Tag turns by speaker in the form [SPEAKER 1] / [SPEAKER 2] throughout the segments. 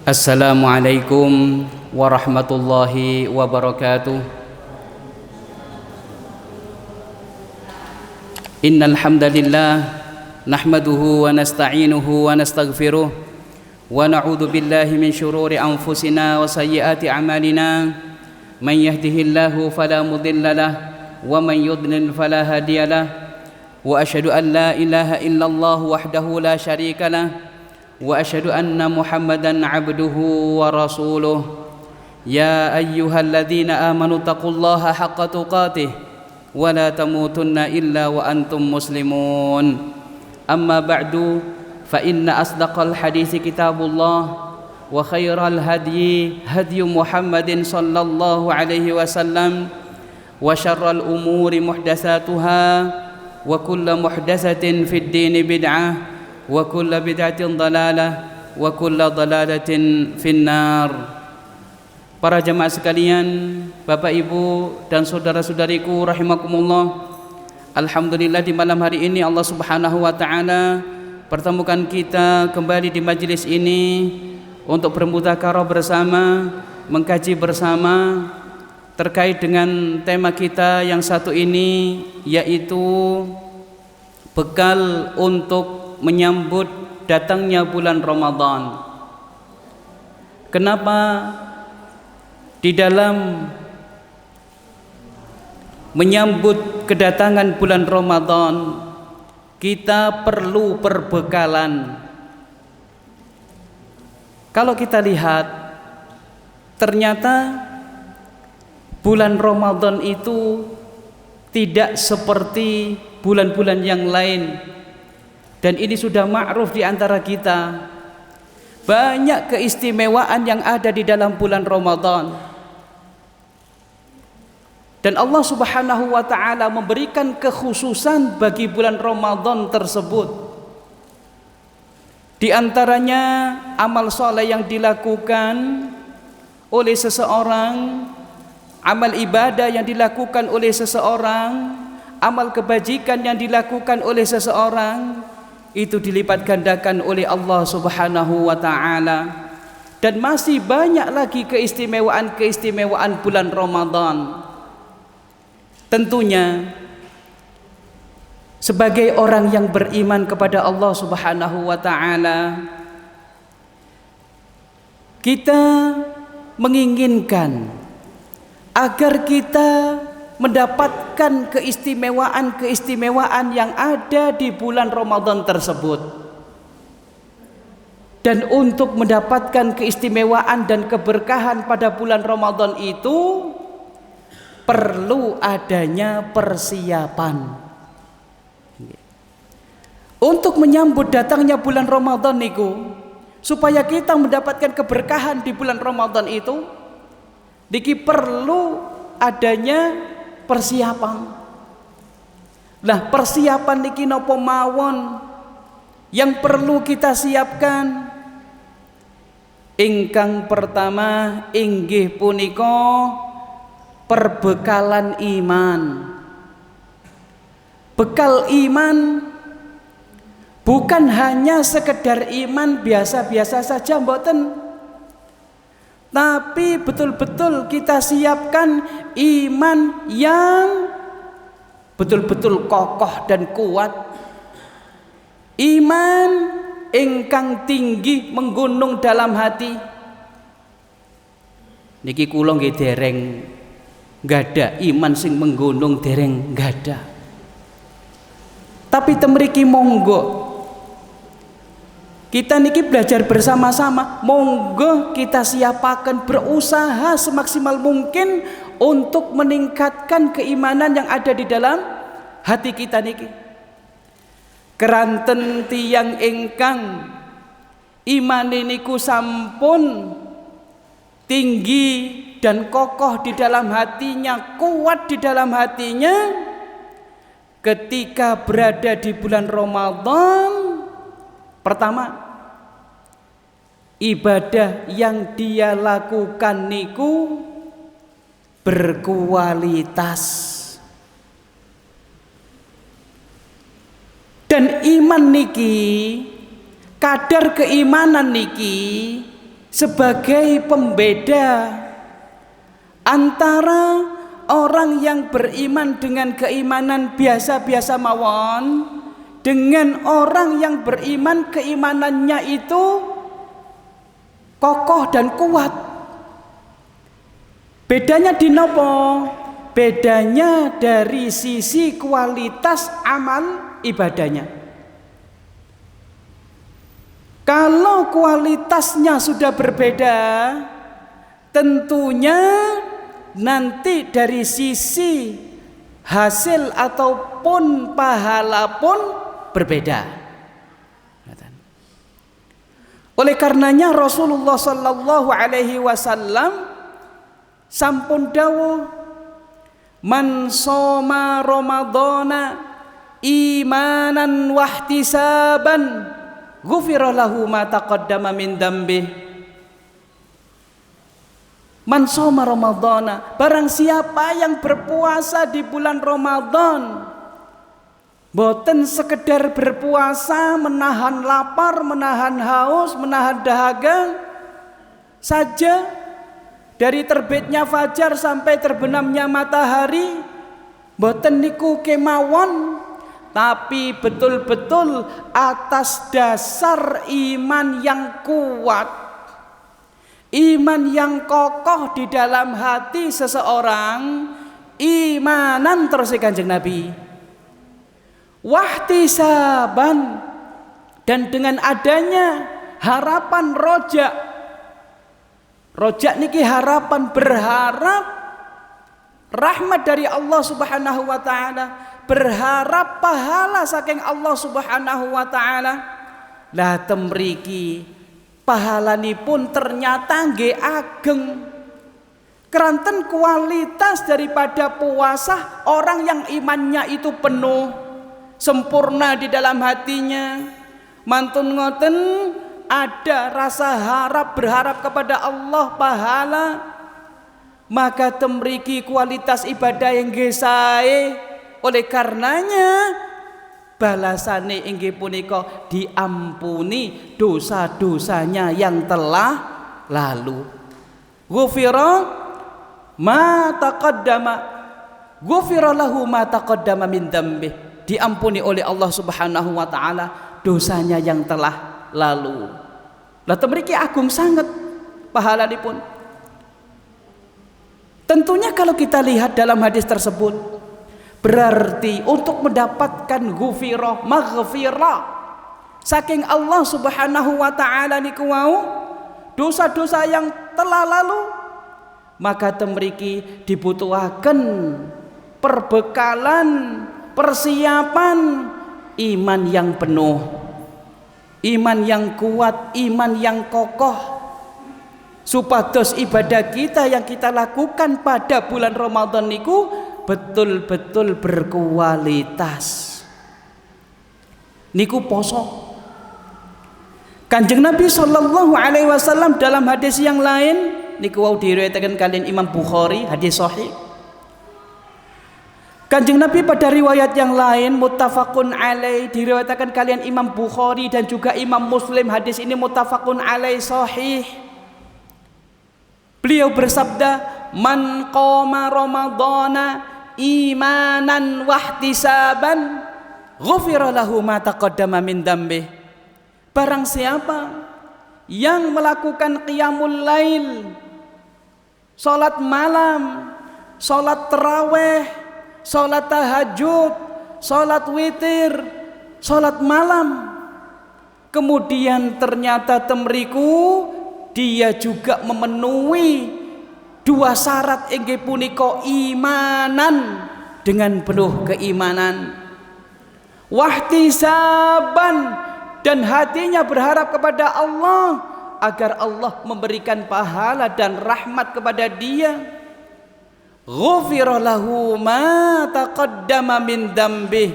[SPEAKER 1] Assalamualaikum warahmatullahi wabarakatuh. Innal hamdalillah nahmaduhu wa nasta'inuhu wa nastaghfiruh wa na'udzu billahi min shururi anfusina wa sayyiati a'malina. Man yahdihillahu fala mudhillalah wa man yudlil fala hadiyalah. Wa asyhadu an la ilaha illallah wahdahu la syarikalah wa asyhadu anna Muhammadan abduhu wa rasuluh. Ya ayyuhalladzina amanu taqullaha haqqa tuqatih wa la tamutunna illa wa antum muslimun. Amma ba'du, fa inna asdaqal hadits kitabullah wa khairal hadyi hadyu Muhammadin sallallahu alaihi wasallam wa syarral umuri muhdatsatuha wa kullu muhdatsatin fid dini bid'ah wa kullu bid'atin dhalalah wa kullu dhalalatin finnar. Para jemaah sekalian, Bapak Ibu dan saudara-saudariku rahimakumullah, alhamdulillah di malam hari ini Allah Subhanahu wa taala pertemukan kita kembali di majelis ini untuk bermudzakarah bersama, mengkaji bersama terkait dengan tema kita yang satu ini, yaitu bekal untuk menyambut datangnya bulan Ramadan. Kenapa di dalam menyambut kedatangan bulan Ramadan kita perlu perbekalan? Kalau kita lihat, ternyata bulan Ramadan itu tidak seperti bulan-bulan yang lain. Dan ini sudah ma'ruf di antara kita. Banyak keistimewaan yang ada di dalam bulan Ramadan. Dan Allah Subhanahu wa taala memberikan kekhususan bagi bulan Ramadan tersebut. Di antaranya amal soleh yang dilakukan oleh seseorang, amal ibadah yang dilakukan oleh seseorang, amal kebajikan yang dilakukan oleh seseorang, itu dilipat gandakan oleh Allah Subhanahu wa taala. Dan masih banyak lagi keistimewaan-keistimewaan bulan Ramadan. Tentunya sebagai orang yang beriman kepada Allah Subhanahu wa taala, kita menginginkan agar kita mendapatkan keistimewaan-keistimewaan yang ada di bulan Ramadan tersebut. Dan untuk mendapatkan keistimewaan dan keberkahan pada bulan Ramadan itu perlu adanya persiapan. Untuk menyambut datangnya bulan Ramadan niku, supaya kita mendapatkan keberkahan di bulan Ramadan itu, niki perlu adanya persiapan. Lah persiapan niki napa mawon yang perlu kita siapkan? Ingkang pertama inggih punika perbekalan iman. Bekal iman bukan hanya sekedar iman biasa-biasa saja, mboten. Tapi betul-betul kita siapkan iman yang betul-betul kokoh dan kuat. Iman ingkang tinggi menggunung dalam hati. Niki kula nggih dereng gadah iman sing menggunung, dereng gadah. Tapi temriki monggo kita niki belajar bersama-sama, monggo kita siapakan, berusaha semaksimal mungkin untuk meningkatkan keimanan yang ada di dalam hati kita niki. Keranten tiyang ingkang iman niku sampun tinggi dan kokoh di dalam hatinya, kuat di dalam hatinya, ketika berada di bulan Ramadan, pertama, ibadah yang dia lakukan niku berkualitas. Dan iman niki, kadar keimanan niki sebagai pembeda antara orang yang beriman dengan keimanan biasa-biasa mawon dengan orang yang beriman keimanannya itu kokoh dan kuat. Bedanya di nopo? Bedanya dari sisi kualitas amal ibadahnya. Kalau kualitasnya sudah berbeda, tentunya nanti dari sisi hasil ataupun pahala pun berbeda. Oleh karenanya Rasulullah sallallahu alaihi wasallam sampun dawuh, man shoma ramadhana imanan wahtisaban ghufira lahu ma taqaddama min dzambih. Man shoma ramadhana, barang siapa yang berpuasa di bulan Ramadan, boten sekedar berpuasa menahan lapar, menahan haus, menahan dahaga saja, dari terbitnya fajar sampai terbenamnya matahari, boten niku kemawon, tapi betul-betul atas dasar iman yang kuat, iman yang kokoh di dalam hati seseorang, imanan terus Kanjeng Nabi, wahtisaban, dan dengan adanya harapan rojak niki harapan, berharap rahmat dari Allah Subhanahu wa taala, berharap pahala saking Allah Subhanahu wa taala. Lah temriki pahalanipun ternyata nggih ageng. Keranten kualitas daripada puasa orang yang imannya itu penuh, sempurna di dalam hatinya, mantun ngoten ada rasa harap, berharap kepada Allah pahala, maka temriki kualitas ibadah yang sae. Oleh karenanya balasane inggih punika diampuni dosa-dosanya yang telah lalu. Ghufira ma taqaddama, ghufira lahu ma taqaddama min dzambih, diampuni oleh Allah Subhanahu wa taala dosanya yang telah lalu. Lah temriki agung sangat pahalanipun. Tentunya kalau kita lihat dalam hadis tersebut, berarti untuk mendapatkan ghufirah, maghfirah saking Allah Subhanahu wa taala niku wau, dosa-dosa yang telah lalu, maka temriki dibutuhaken perbekalan, persiapan iman yang penuh, iman yang kuat, iman yang kokoh, supados ibadah kita yang kita lakukan pada bulan Ramadan niku betul-betul berkualitas. Niku poso. Kanjeng Nabi sallallahu alaihi wasallam dalam hadis yang lain niku wau diriwayatkan kalian Imam Bukhari, hadis sahih. Kanjeng Nabi pada riwayat yang lain muttafaqun alaih, diriwayatkan kalian Imam Bukhari dan juga Imam Muslim, hadis ini muttafaqun alaih sahih. Beliau bersabda, man qama ramadhana imanan wahtisaban ghufira lahu ma taqaddama min dzambih. Barang siapa yang melakukan qiyamul lail, salat malam, salat tarawih, salat tahajud, salat witir, salat malam, kemudian ternyata temriku dia juga memenuhi dua syarat inggih punika imanan, dengan penuh keimanan, wahtisaban, dan hatinya berharap kepada Allah agar Allah memberikan pahala dan rahmat kepada dia, ghufira lahu ma taqaddama min dzambih,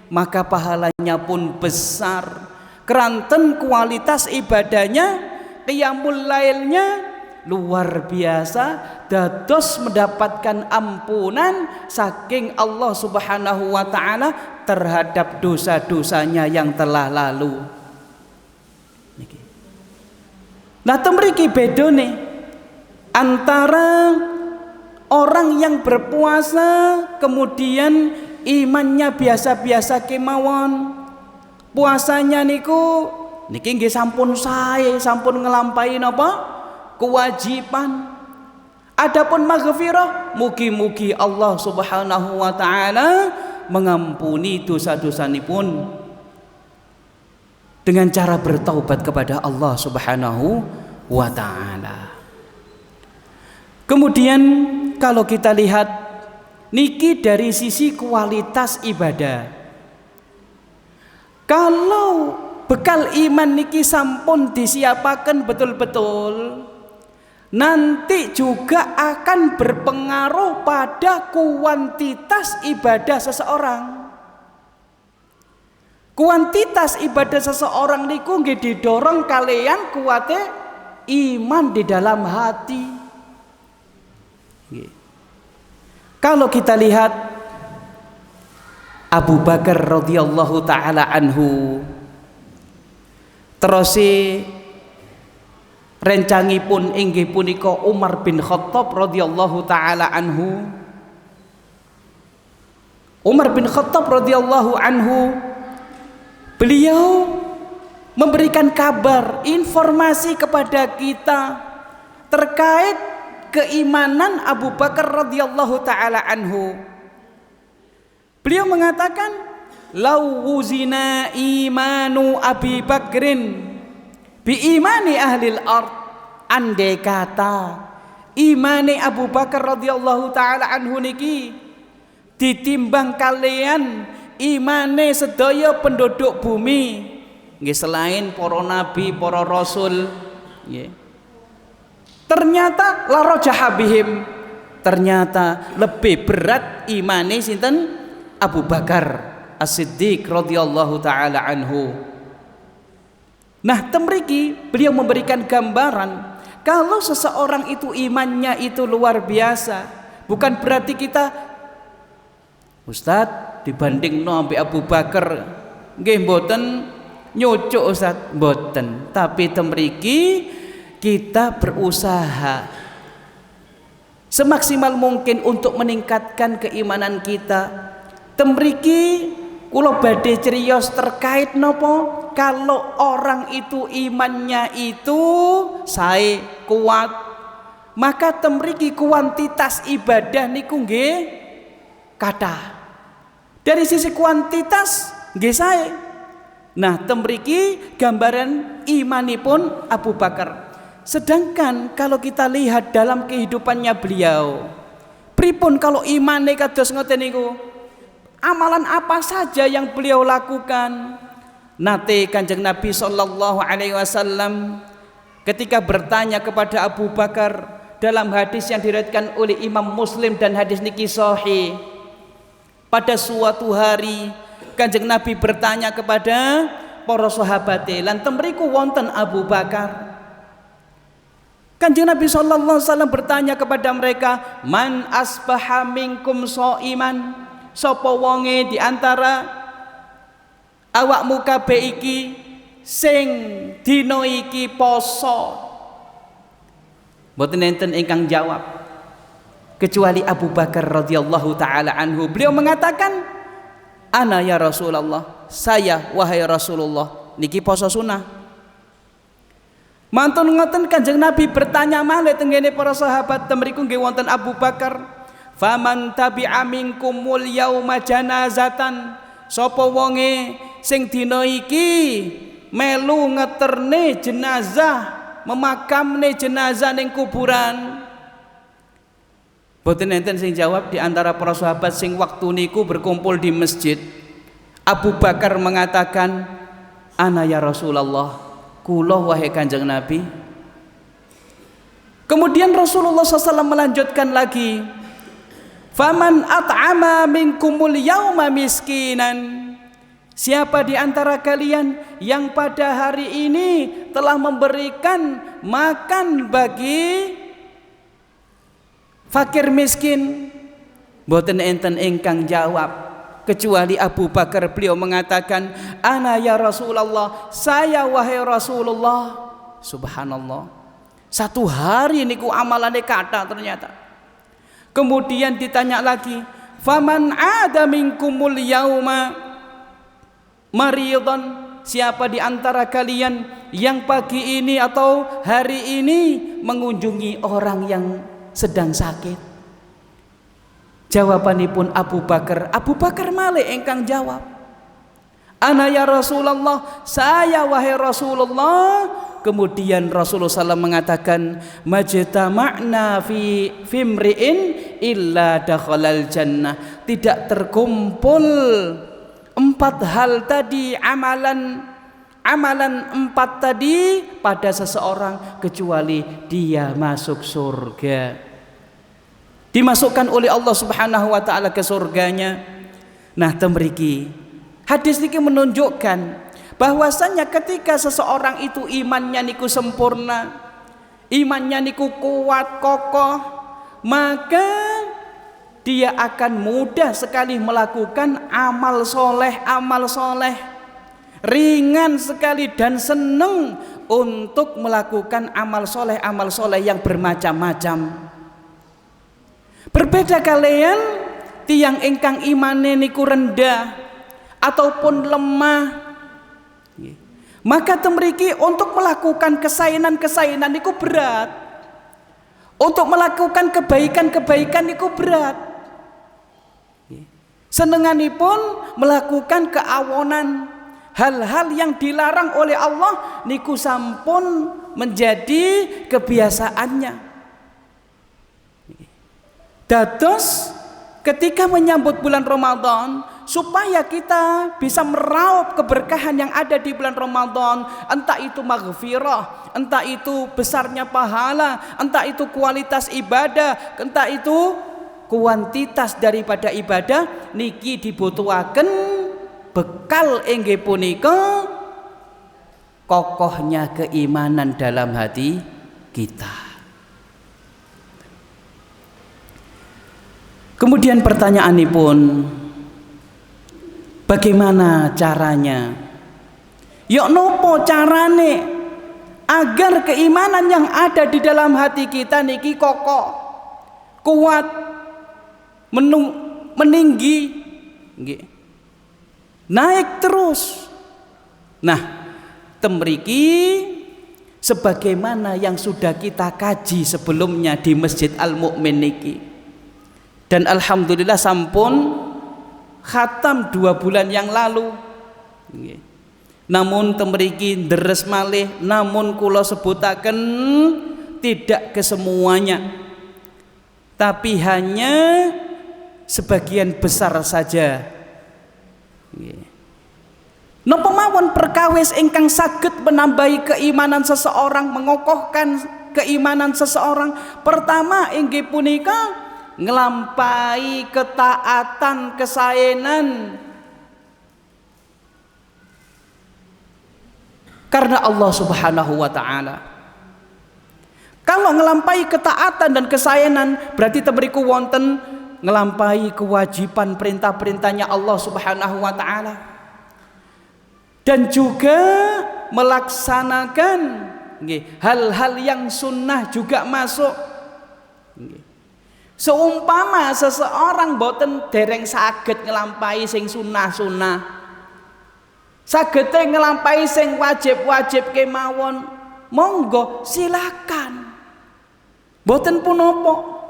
[SPEAKER 1] maka pahalanya pun besar. Keranten kualitas ibadahnya, qiyamul lailnya luar biasa, dados mendapatkan ampunan saking Allah Subhanahu wa taala terhadap dosa-dosanya yang telah lalu. Nah temriki bedone antara orang yang berpuasa kemudian imannya biasa-biasa kemawon, puasanya niku niki nggih sampun sae, sampun ngelampahi napa kewajiban. Adapun maghfirah, mugi-mugi Allah Subhanahu wa taala mengampuni dosa-dosanipun dengan cara bertaubat kepada Allah Subhanahu wa taala. Kemudian kalau kita lihat niki dari sisi kualitas ibadah. Kalau bekal iman niki sampun disiapaken betul-betul, nanti juga akan berpengaruh pada kuantitas ibadah seseorang. Kuantitas ibadah seseorang niku nggih didorong kalian kuate iman di dalam hati. Kalau kita lihat Abu Bakar radhiyallahu taala anhu, terus rencangipun inggih punika Umar bin Khattab radhiyallahu taala anhu. Umar bin Khattab radhiyallahu anhu, beliau memberikan kabar, informasi kepada kita terkait keimanan Abu Bakar radhiyallahu taala anhu. Beliau mengatakan, "Lau wuzina imanu Abi Bakrin bi imani ahlil ard." Andai kata imani Abu Bakar radhiyallahu taala anhu niki ditimbang kalian imane sedaya penduduk bumi, nggih selain para nabi, para rasul, nggih. Ternyata la rajaha bihim, ternyata lebih berat imane sinten Abu Bakar As-Siddiq radhiyallahu taala anhu. Nah, temriki beliau memberikan gambaran kalau seseorang itu imannya itu luar biasa, bukan berarti kita Ustadz dibanding ambek Abu Bakar nggih mboten nyucuk Ustadz, mboten, tapi temriki kita berusaha semaksimal mungkin untuk meningkatkan keimanan kita. Temriki kula badhe criyos terkait nopo, kalau orang itu imannya itu sae kuat, maka temriki kuantitas ibadah niku nggih kathah. Dari sisi kuantitas nggih sae. Nah, temriki gambaran imanipun Abu Bakar. Sedangkan kalau kita lihat dalam kehidupannya beliau, pripun kalau imane kados ngoten niku? Amalan apa saja yang beliau lakukan? Nate Kanjeng Nabi sallallahu alaihi wasallam ketika bertanya kepada Abu Bakar dalam hadis yang diriwayatkan oleh Imam Muslim dan hadis niki sahih. Pada suatu hari Kanjeng Nabi bertanya kepada para sahabat, lan temriku wonten Abu Bakar. Kanjeng Nabi sallallahu alaihi wasallam bertanya kepada mereka, "Man asbaha minkum shaiman?" Sapa wonge di antara awakmu kabeh iki sing dina iki poso? Mboten enten ingkang jawab kecuali Abu Bakar radhiyallahu taala anhu. Beliau mengatakan, "Ana ya Rasulullah, saya wahai Rasulullah niki poso sunah." Mantun ngoten Kanjeng Nabi bertanya malih tenggene para sahabat, temriku nggih wonten Abu Bakar, "Faman tabi'a minkumul yauma janazatan?" Sapa wonge sing dina iki melu ngeterne jenazah, memakamne jenazah ning kuburan? Boten enten sing jawab di antara para sahabat sing waktu niku berkumpul di masjid. Abu Bakar mengatakan, "Ana ya Rasulullah, kula wahai Kanjeng Nabi." Kemudian Rasulullah SAW melanjutkan lagi, "Faman at'ama minkumul yauma miskinan?" Siapa di antara kalian yang pada hari ini telah memberikan makan bagi fakir miskin? Boten enten ingkang jawab kecuali Abu Bakar. Beliau mengatakan, "Ana ya Rasulullah, saya wahai Rasulullah, Subhanallah. Satu hari niku amalane kata ternyata. Kemudian ditanya lagi, faman ada minkumul yauma maridan, siapa di antara kalian yang pagi ini atau hari ini mengunjungi orang yang sedang sakit? Jawabanipun Abu Bakar. Abu Bakar malih engkang jawab, ana ya Rasulullah, saya wahai Rasulullah. Kemudian Rasulullah SAW mengatakan, majtama'na fi fimri'in illa dakhalal jannah. Tidak terkumpul 4 hal tadi, amalan 4 tadi pada seseorang kecuali dia masuk surga, dimasukkan oleh Allah Subhanahu wa taala ke surganya. Nah, temriki hadis ini menunjukkan bahwasanya ketika seseorang itu imannya niku sempurna, imannya niku kuat kokoh, maka dia akan mudah sekali melakukan amal soleh, ringan sekali dan senang untuk melakukan amal soleh yang bermacam-macam. Berbeda kalian tiang ingkang imane niku rendah ataupun lemah, maka temriki untuk melakukan kesainan niku berat, untuk melakukan kebaikan niku berat. Senenganipun melakukan keawonan, hal-hal yang dilarang oleh Allah niku sampun menjadi kebiasaannya. Dados ketika menyambut bulan Ramadan, supaya kita bisa meraup keberkahan yang ada di bulan Ramadan, entah itu maghfirah, entah itu besarnya pahala, entah itu kualitas ibadah, entah itu kuantitas daripada ibadah, niki dibutuhaken bekal inggih punika kokohnya keimanan dalam hati kita. Kemudian pertanyaanipun, bagaimana caranya? Yok nopo carane agar keimanan yang ada di dalam hati kita niki kokoh, kuat, meninggi, naik terus. Nah, temriki sebagaimana yang sudah kita kaji sebelumnya di Masjid Al-Mu'min niki, dan alhamdulillah sampun khatam 2 bulan yang lalu. Namun temriki deres malih, namun kula sebutaken tidak kesemuanya, tapi hanya sebagian besar saja. Napa mawon perkawis ingkang saged menambahi keimanan seseorang, mengokohkan keimanan seseorang? Pertama inggih punika ngelampahi ketaatan, kesaenan karena Allah Subhanahu wa taala. Kalau ngelampahi ketaatan dan kesaenan berarti temriku wonten ngelampahi kewajiban perintah-perintahnya Allah Subhanahu wa taala, dan juga melaksanakan hal-hal yang sunnah juga masuk. Seumpama seseorang boten dereng saged ngelampahi sing sunah-sunah, sagete ngelampahi sing wajib-wajib kemawon, monggo silakan, boten punapa.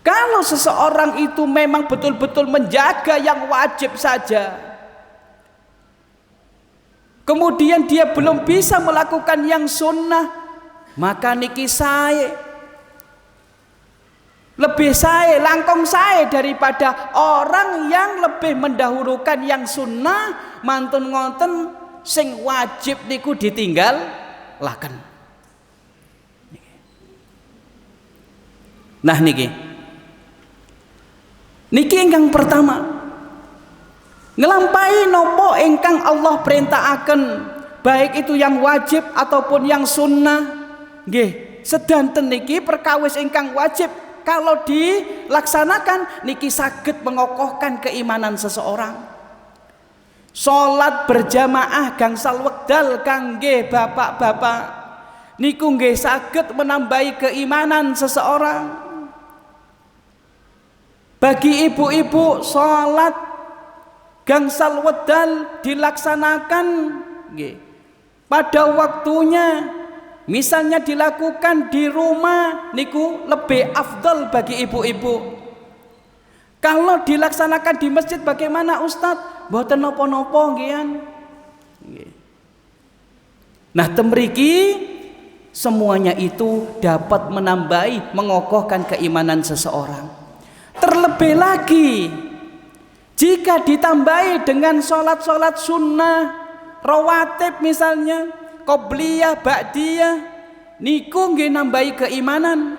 [SPEAKER 1] Kalau seseorang itu memang betul-betul menjaga yang wajib saja, kemudian dia belum bisa melakukan yang sunnah, maka niki lebih langkung daripada orang yang lebih mendahulukan yang sunnah, mantun ngonten sing wajib niku ditinggal laken. Nah niki ingkang pertama, ngelampahi nopo ingkang Allah perintaaken, baik itu yang wajib ataupun yang sunnah. Nggih, sedanten niki perkawis ingkang wajib kalau dilaksanakan niki saged mengokohkan keimanan seseorang. Salat berjamaah gangsal wekdal kangge bapak-bapak niku nggih saged menambahi keimanan seseorang. Bagi ibu-ibu, salat gangsal wekdal dilaksanakan nggih pada waktunya. Misalnya dilakukan di rumah niku lebih afdal bagi ibu-ibu. Kalau dilaksanakan di masjid bagaimana Ustadz? Mboten napa-napa nggih. Nah, temriki semuanya itu dapat menambahi, mengokohkan keimanan seseorang. Terlebih lagi jika ditambahi dengan sholat-sholat sunnah rawatib misalnya qobliyah, ba'diyah, niku nggih nambahi keimanan.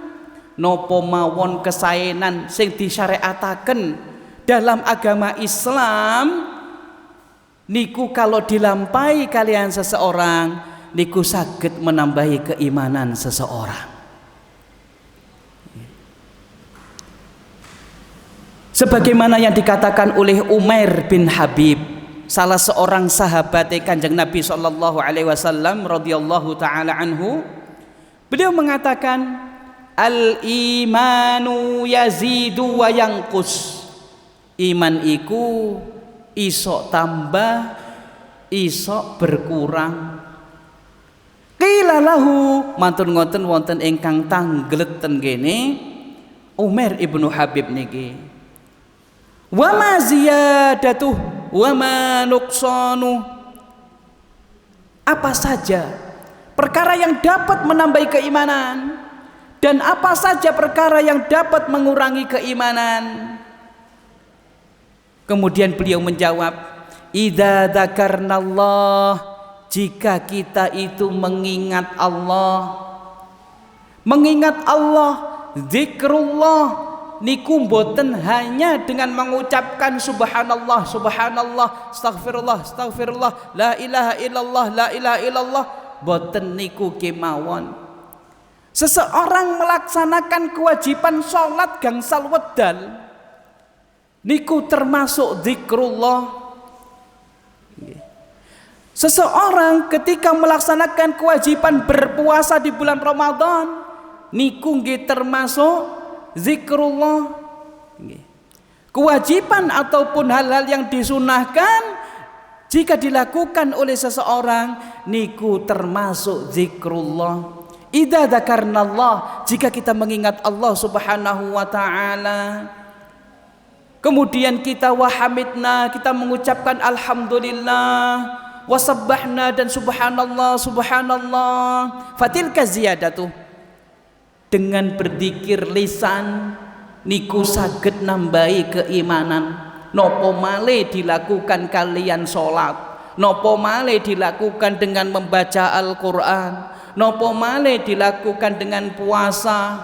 [SPEAKER 1] Nopo mawon kesaenan sing disyariataken dalam agama Islam niku kalau dilampahi kalian seseorang niku saged menambahi keimanan seseorang. Sebagaimana yang dikatakan oleh Umair bin Habib, salah seorang sahabat Kanjeng Nabi sallallahu alaihi wasallam radhiyallahu taala anhu, beliau mengatakan al-imanu yazidu wa yanqus. Iman iku iso tambah, iso berkurang. Qila lahu, mantun ngoten wonten ingkang tanglet ten kene Umair ibnu Habib niki. Wa ma ziyadatuh wa ma nuqsanu. Apa saja perkara yang dapat menambahi keimanan dan apa saja perkara yang dapat mengurangi keimanan. Kemudian beliau menjawab, idza dzakarnallah, jika kita itu mengingat Allah, zikrullah niku mboten hanya dengan mengucapkan subhanallah, subhanallah, astaghfirullah, astaghfirullah, la ilaha illallah, la ilaha illallah, mboten niku kemawon. Seseorang melaksanakan kewajiban sholat gangsal wedal niku termasuk zikrullah. Seseorang ketika melaksanakan kewajiban berpuasa di bulan Ramadan niku nggih termasuk zikrullah. Kewajiban ataupun hal-hal yang disunahkan jika dilakukan oleh seseorang niku termasuk zikrullah. Idza dzakarnallah, jika kita mengingat Allah Subhanahu wa taala. Kemudian kita wahamidna, kita mengucapkan alhamdulillah, wasabbahna dan subhanallah, subhanallah. Fatilka ziyadatuh. Dengan berzikir lisan niku saged nambahi keimanan. Nopo malih dilakukan kalian salat, nopo malih dilakukan dengan membaca Al-Qur'an, nopo malih dilakukan dengan puasa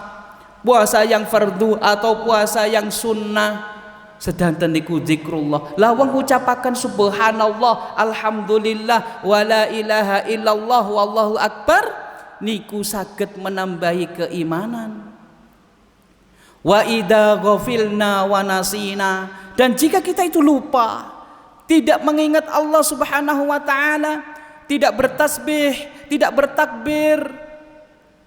[SPEAKER 1] yang fardu atau puasa yang sunnah. Sedanten niku zikrullah. Lawang ucapaken subhanallah, alhamdulillah, wala ilaha illallah, wallahu akbar, niku saged menambahi keimanan. Wa idza ghafilna wa nasina, dan jika kita itu lupa, tidak mengingat Allah Subhanahu wa taala, tidak bertasbih, tidak bertakbir,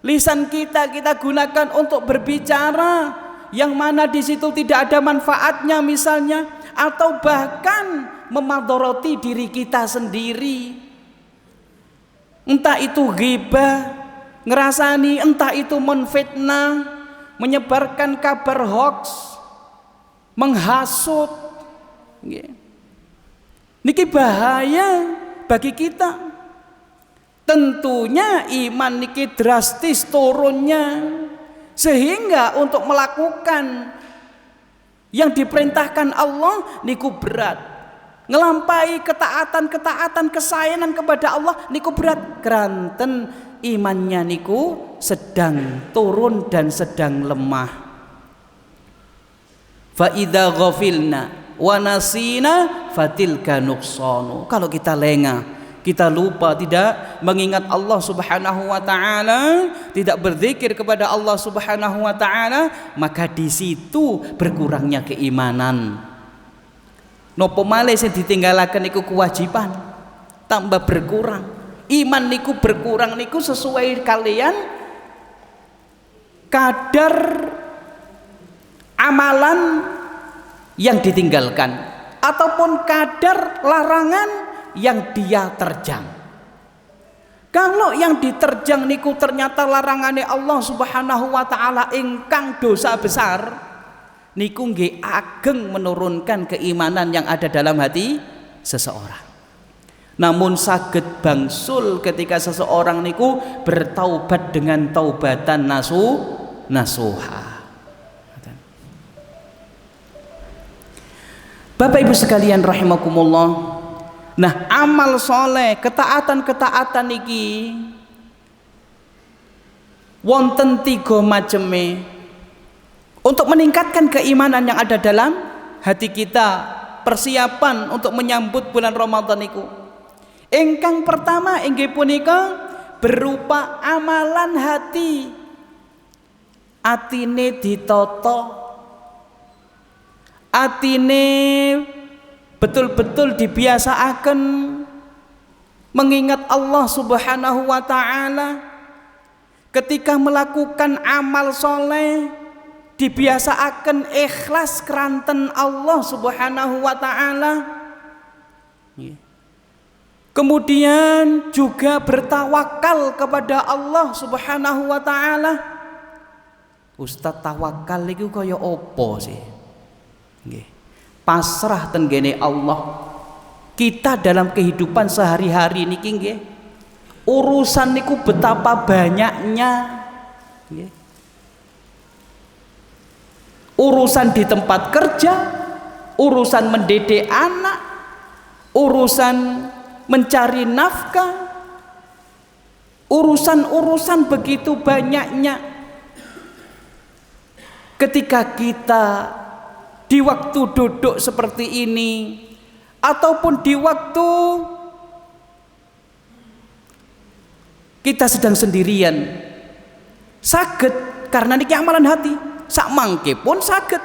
[SPEAKER 1] lisan kita gunakan untuk berbicara yang mana di situ tidak ada manfaatnya misalnya, atau bahkan memadharati diri kita sendiri. Entah itu ghibah, ngerasani, entah itu menfitnah, menyebarkan kabar hoax, menghasut. Niki bahaya bagi kita. Tentunya iman niki drastis turunnya, sehingga untuk melakukan yang diperintahkan Allah niku berat. Ngelampai ketaatan kesayangan kepada Allah niku berat. Keranten imannya niku sedang turun dan sedang lemah. Fa idza ghafilna wa nasina fatilka nuqsanu. Kalau kita lengah, kita lupa, tidak mengingat Allah Subhanahu wa taala, tidak berzikir kepada Allah Subhanahu wa taala, maka di situ berkurangnya keimanan. Nopo malih sing ditinggalaken niku kewajiban tambah berkurang. Iman niku berkurang niku sesuai kalian kadar amalan yang ditinggalkan ataupun kadar larangan yang dia terjang. Kalau yang diterjang niku ternyata larangannya Allah Subhanahu wa taala ingkang dosa besar, niku nggih ageng menurunkan keimanan yang ada dalam hati seseorang. Namun saged bangsul ketika seseorang niku bertaubat dengan taubatan nasuha. Bapak Ibu sekalian rahimakumullah. Nah, amal soleh, ketaatan-ketaatan niki wonten 3 maceme untuk meningkatkan keimanan yang ada dalam hati kita, persiapan untuk menyambut bulan Ramadan niku. Ingkang pertama inggih punika berupa amalan hati. Atine ditata, atine betul-betul dibiasaaken mengingat Allah Subhanahu wa taala. Ketika melakukan amal soleh dibiasaaken ikhlas keranten Allah Subhanahu wa taala. Kemudian juga bertawakal kepada Allah Subhanahu wa taala. Ustaz, tawakal iku kaya apa sih? Nggih. Pasrah tenggene Allah. Kita dalam kehidupan sehari-hari niki nggih, urusan niku betapa banyaknya, nggih. Urusan di tempat kerja, urusan mendidik anak, urusan mencari nafkah, urusan-urusan begitu banyaknya. Ketika kita di waktu duduk seperti ini ataupun di waktu kita sedang sendirian, saged karena niki amalan hati, sak mangke pun saged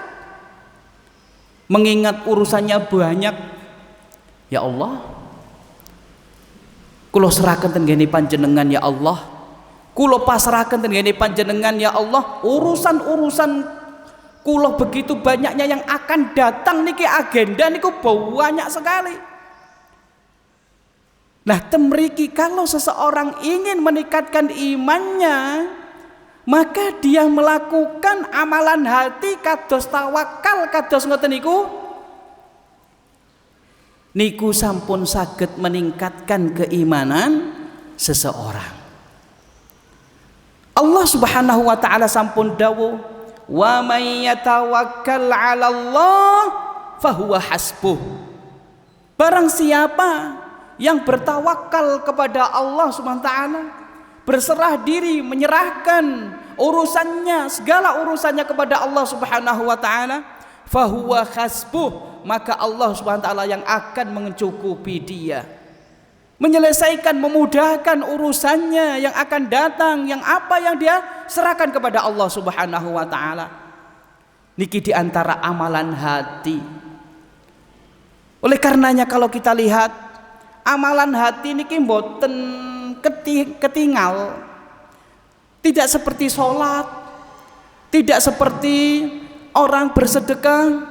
[SPEAKER 1] mengingat urusannya banyak. Ya Allah, kula serahkan tenggene panjenengan ya Allah, kula pasrahkan tenggene panjenengan ya Allah, urusan-urusan kula begitu banyaknya yang akan datang niki, agenda niku banyak sekali. Nah, temriki kalau seseorang ingin meningkatkan imannya, maka dia melakukan amalan hati kados tawakal kados ngoten niku sampun saged meningkatkan keimanan seseorang. Allah Subhanahu wa taala sampun dawuh, wa may yatawakkal 'ala Allah fahuwa hasbuh. Barang siapa yang bertawakal kepada Allah Subhanahu wa taala, berserah diri, menyerahkan urusannya, segala urusannya kepada Allah Subhanahu wa taala, fahuwa hasbuh, maka Allah Subhanahu wa taala yang akan mencukupi dia, menyelesaikan, memudahkan urusannya yang akan datang, yang apa yang dia serahkan kepada Allah Subhanahu wa taala. Niki diantara amalan hati. Oleh karenanya kalau kita lihat amalan hati niki mboten ketinggal. Tidak seperti sholat, tidak seperti orang bersedekah,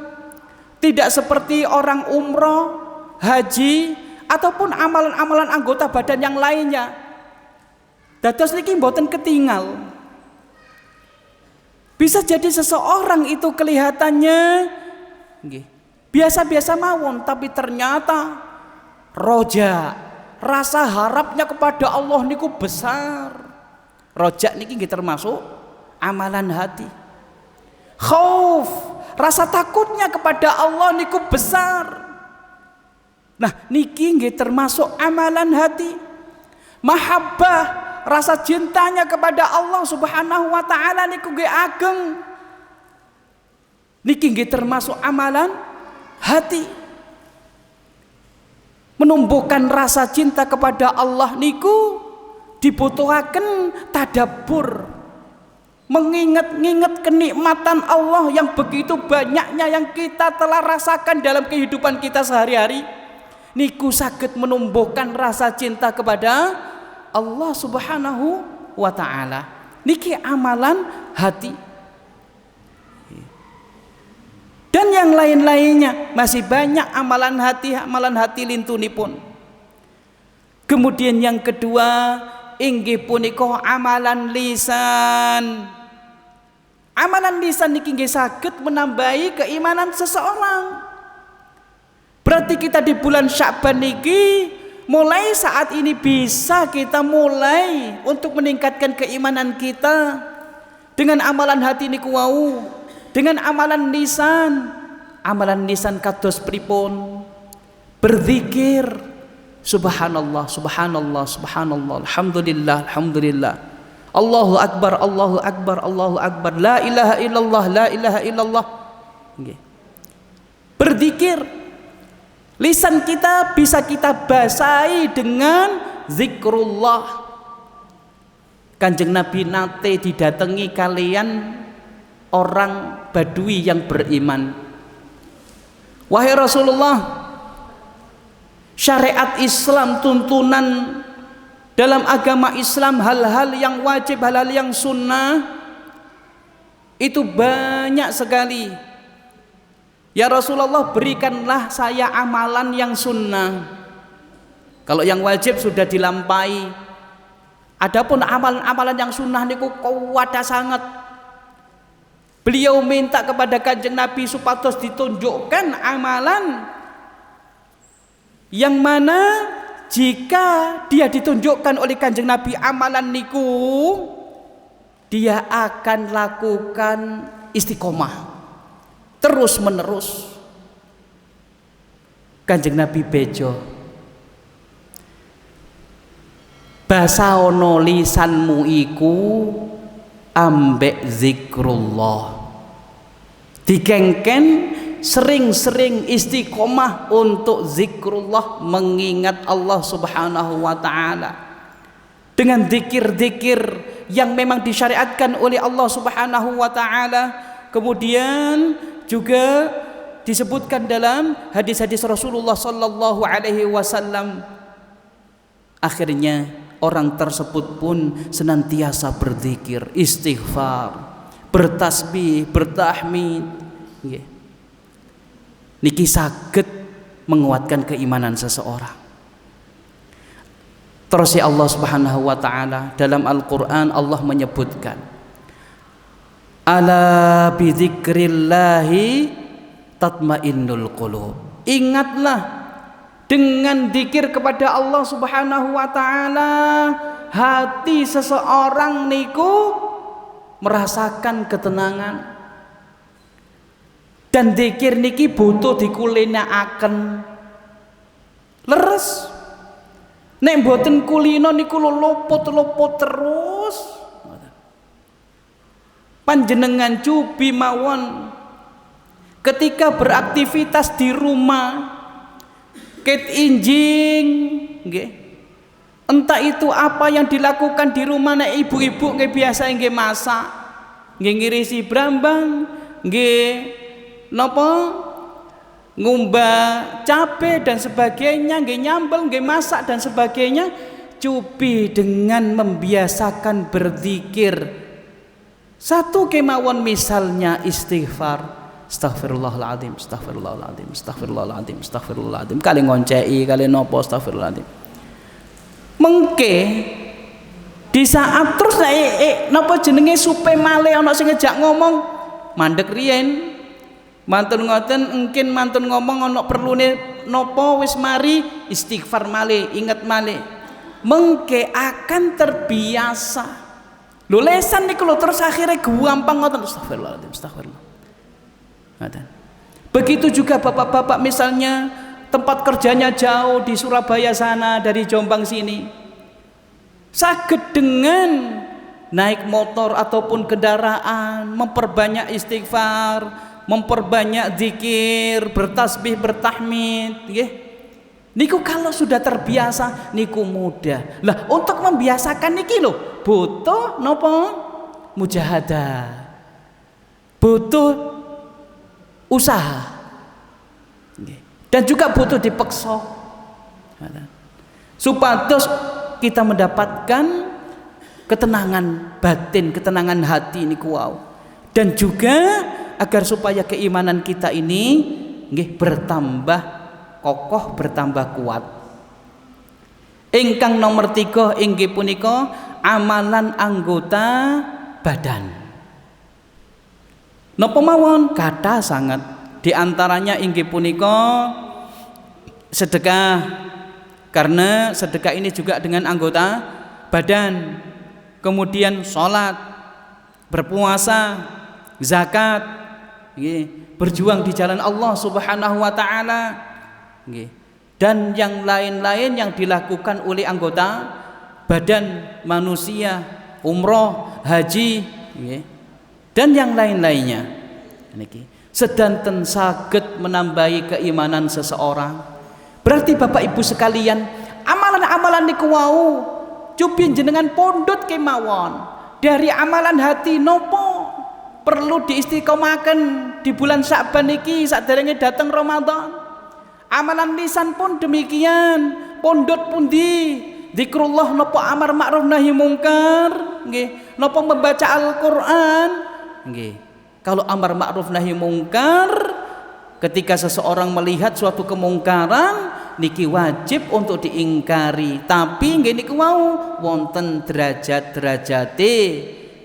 [SPEAKER 1] tidak seperti orang umroh, haji, ataupun amalan-amalan anggota badan yang lainnya. Dados niki mboten ketinggal. Bisa jadi seseorang itu kelihatannya biasa-biasa mawon, tapi ternyata roja, rasa harapnya kepada Allah niku besar. Rojak niki nggih termasuk amalan hati. Khauf, rasa takutnya kepada Allah niku besar. Nah, niki nggih termasuk amalan hati. Mahabbah, rasa cintanya kepada Allah Subhanahu wa taala niku nggih ageng. Niki nggih termasuk amalan hati. Menumbuhkan rasa cinta kepada Allah niku dibutuhaken tadabbur. mengingat-ingat kenikmatan Allah yang begitu banyaknya yang kita telah rasakan dalam kehidupan kita sehari-hari, niku saged menumbuhkan rasa cinta kepada Allah Subhanahu wa taala. Niki amalan hati. Dan yang lain-lainnya masih banyak amalan hati lintunipun. Kemudian yang kedua inggih punika amalan lisan. Amalan lisan niki nggih saged menambahi keimanan seseorang. Berarti kita di bulan Sya'ban niki mulai saat ini bisa kita mulai untuk meningkatkan keimanan kita dengan amalan hati niku wau, dengan amalan lisan. Amalan lisan kados pripun? Berzikir, subhanallah, subhanallah, subhanallah, alhamdulillah, alhamdulillah, Allahu akbar, Allahu akbar, Allahu akbar, la ilaha illallah, la ilaha illallah. Berzikir, lisan kita bisa kita basahi dengan zikrullah. Kanjeng Nabi nate didatangi kalian orang Badui yang beriman. Wahai Rasulullah, syariat Islam, tuntunan dalam agama Islam, hal-hal yang wajib, hal-hal yang sunnah itu banyak sekali. Ya Rasulullah, berikanlah saya amalan yang sunnah. Kalau yang wajib sudah dilampahi, adapun amalan-amalan yang sunnah niku kuwata sangat. Beliau minta kepada Kanjeng Nabi supados ditunjukkan amalan yang mana jika dia ditunjukkan oleh Kanjeng Nabi amalan niku, dia akan lakukan istiqomah terus menerus. Kanjeng Nabi bejo, basaono lisanmu iku ambek zikrullah, digengken sering-sering istiqomah untuk zikrullah, mengingat Allah Subhanahu wa taala dengan zikir-zikir yang memang disyariatkan oleh Allah Subhanahu wa taala. Kemudian juga disebutkan dalam hadis-hadis Rasulullah sallallahu alaihi wasallam, akhirnya orang tersebut pun senantiasa berzikir, istighfar, bertasbih, bertahmid. Niki saged menguatkan keimanan seseorang. Terus ya Allah Subhanahu wa taala dalam Al-Qur'an Allah menyebutkan, ala bidzikrillahi tatmainnul qulub. Ingatlah, dengan zikir kepada Allah Subhanahu wa taala hati seseorang niku merasakan ketenangan. Dan zikir niki butuh dikulinakaken leres. Nek mboten kulino niku lopot-lopot terus. Panjenengan cubi mawon ketika beraktivitas di rumah, ket injing nggih. Entah itu apa yang dilakukan di rumah, nek ibu-ibu nggih biasa nggih masak, nggih ngirisi brambang, nggih napa ngumbah cabe dan sebagainya, nggih nyambel, nggih masak dan sebagainya. Cubi dengan membiasakan berzikir. Satu kemauan misalnya istighfar, astaghfirullahaladzim, astaghfirullahaladzim, astaghfirullahaladzim, astaghfirullahaladzim, kali ngoncei, kali nopo astaghfirullahaladzim. Mengke di saat terus napa jenenge supe male ana sing ngejak ngomong mandek riyen, mantun ngoten engkin mantun ngomong ana perlune napa wis mari istighfar male, inget male. Mengke akan terbiasa. Lho lesan niku lho terus akhirnya gampang ngoten, astagfirullahaladzim, astagfirullah. Begitu juga bapak-bapak misalnya tempat kerjanya jauh di Surabaya sana dari Jombang sini, saged dengan naik motor ataupun kendaraan memperbanyak istighfar, memperbanyak zikir, bertasbih, bertahmid, nggih. Niku kalau sudah terbiasa niku mudah. Lah untuk membiasakan niki lho butuh napa? mujahadah, butuh usaha, dan juga butuh dipeksa supados kita mendapatkan ketenangan batin, ketenangan hati niku wau, dan juga agar supaya keimanan kita ini nggih bertambah kokoh, bertambah kuat. Ingkang nomor 3 inggih punika amalan anggota badan. Napa mawon kathah sangat, di antaranya inggih punika sedekah, karena sedekah ini juga dengan anggota badan. Kemudian sholat, berpuasa, zakat, berjuang di jalan Allah Subhanahu wa taala, dan yang lain-lain yang dilakukan oleh anggota badan manusia, umroh, haji, dan yang lain-lainnya. Sedanten saged menambahi keimanan seseorang. Berarti Bapak Ibu sekalian, amalan-amalan niku wau cupin jenengan pondot kemawon dari amalan hati nopo perlu diistiqomaken di bulan Sya'ban iki saderenge dateng Ramadan. Amalan lisan pun demikian, pondot pundi zikrullah nopo amar ma'ruf nahi mungkar, nggih, nopo membaca Al-Qur'an, nggih. Kalau amar ma'ruf nahi mungkar, ketika seseorang melihat suatu kemungkaran niki wajib untuk diingkari, tapi nggih niku wau wonten derajat-derajate.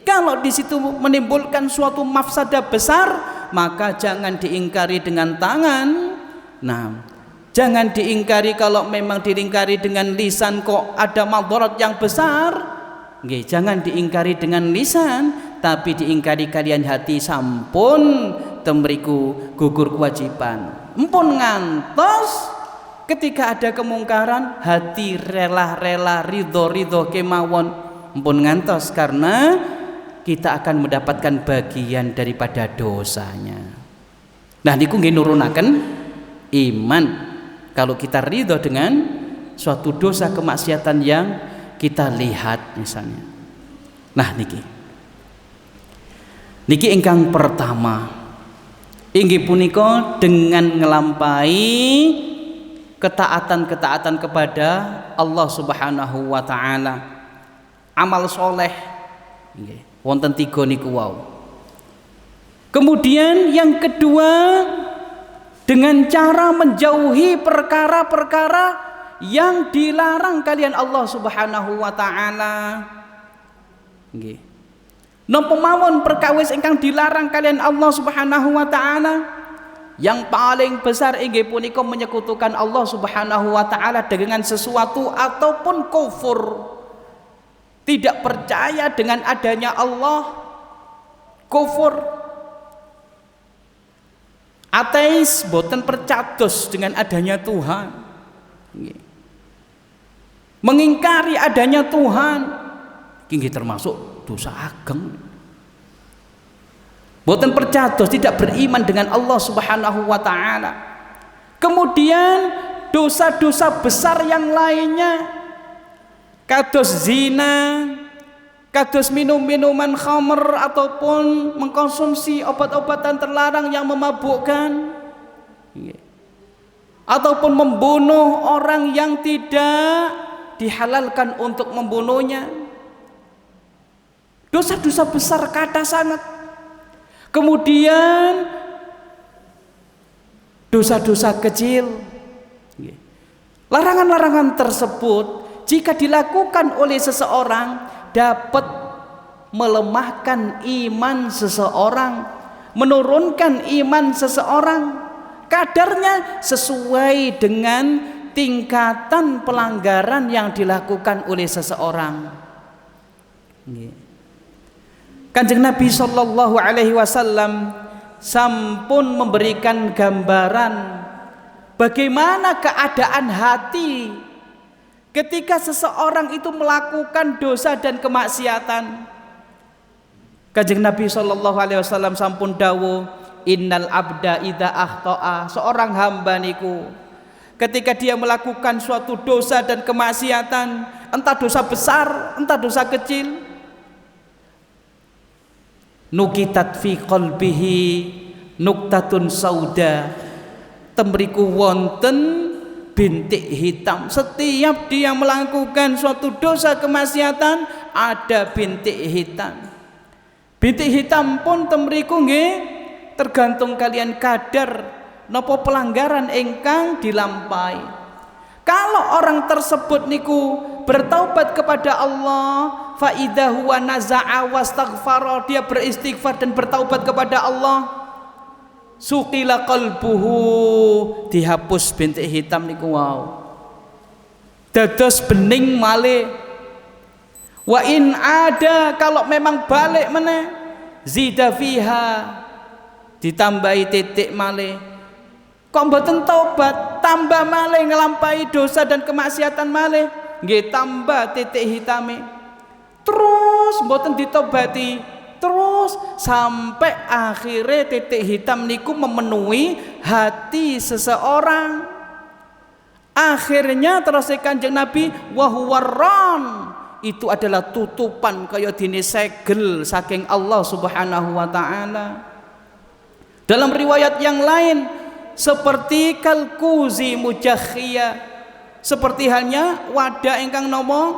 [SPEAKER 1] Kalau di situ menimbulkan suatu mafsadah besar, maka jangan diingkari dengan tangan. Nah, jangan diingkari kalau memang diingkari dengan lisan kok ada madarat yang besar. Nggih, jangan diingkari dengan lisan, tapi diingkari kalian hati sampun temriku gugur kewajiban. Empun ngantos ketika ada kemungkaran hati rela-rela ridho-ridho kemawon, empun ngantos, karena kita akan mendapatkan bagian daripada dosanya. Nah niku nggih nurunaken iman kalau kita ridho dengan suatu dosa kemaksiatan yang kita lihat misalnya. Nah niki ingkang pertama inggih punika dengan ngelampahi ketaatan-ketaatan kepada Allah Subhanahu wa taala. Amal soleh nggih wonten 3 niku wau. Kemudian yang kedua dengan cara menjauhi perkara-perkara yang dilarang kalian Allah Subhanahu wa taala. Nggih. Napa mawon perkawis ingkang dilarang kalian Allah Subhanahu wa taala? Yang paling besar inggih punika menyekutukan Allah Subhanahu wa taala dengan sesuatu ataupun kufur. Tidak percaya dengan adanya Allah, kufur. Ateis boten percados dengan adanya Tuhan. Nggih. Mengingkari adanya Tuhan inggih termasuk dosa ageng. Boten percados, tidak beriman dengan Allah Subhanahu wa taala. Kemudian dosa-dosa besar yang lainnya kados zina, kados minum-minuman khamr ataupun mengkonsumsi obat-obatan terlarang yang memabukkan, ataupun membunuh orang yang tidak dihalalkan untuk membunuhnya. Dosa-dosa besar kata sangat. Kemudian dosa-dosa kecil. Larangan-larangan tersebut jika dilakukan oleh seseorang dapat melemahkan iman seseorang, menurunkan iman seseorang, kadarnya sesuai dengan tingkatan pelanggaran yang dilakukan oleh seseorang. Kanjeng Nabi sallallahu alaihi wasallam sampun memberikan gambaran bagaimana keadaan hati ketika seseorang itu melakukan dosa dan kemaksiatan. Kanjeng Nabi sallallahu alaihi wasallam sampun dawuh, innal abda idza akhta'a, seorang hamba niku ketika dia melakukan suatu dosa dan kemaksiatan, entah dosa besar, entah dosa kecil, nukitat fi qalbihi nuktatun sauda, temriku wonten bintik hitam. Setiap dia melakukan suatu dosa kemaksiatan ada bintik hitam. Bintik hitam pun temriku nggih tergantung kalian kadar napa pelanggaran ingkang dilampahi. Kalau orang tersebut niku bertaubat kepada Allah, fa idza huwa naza'a wastaghfara, dia beristighfar dan bertaubat kepada Allah, suqila qalbuhu, dihapus bintik hitam niku wau, dados bening malih. Wa in ada, kalau memang balik meneh, zida fiha, ditambahi titik malih. Kok mboten taubat, tambah malih ngelampahi dosa dan kemaksiatan malih, nggih tambah titik hitame. Terus mboten ditobati, terus sampai akhirnya titik hitam niku memenuhi hati seseorang. Akhirnya terus Kanjeng Nabi wahuwarron, itu adalah tutupan kaya dene segel saking Allah Subhanahu wa taala. Dalam riwayat yang lain seperti kalkuzi mujakhia, seperti halnya wadah ingkang nomo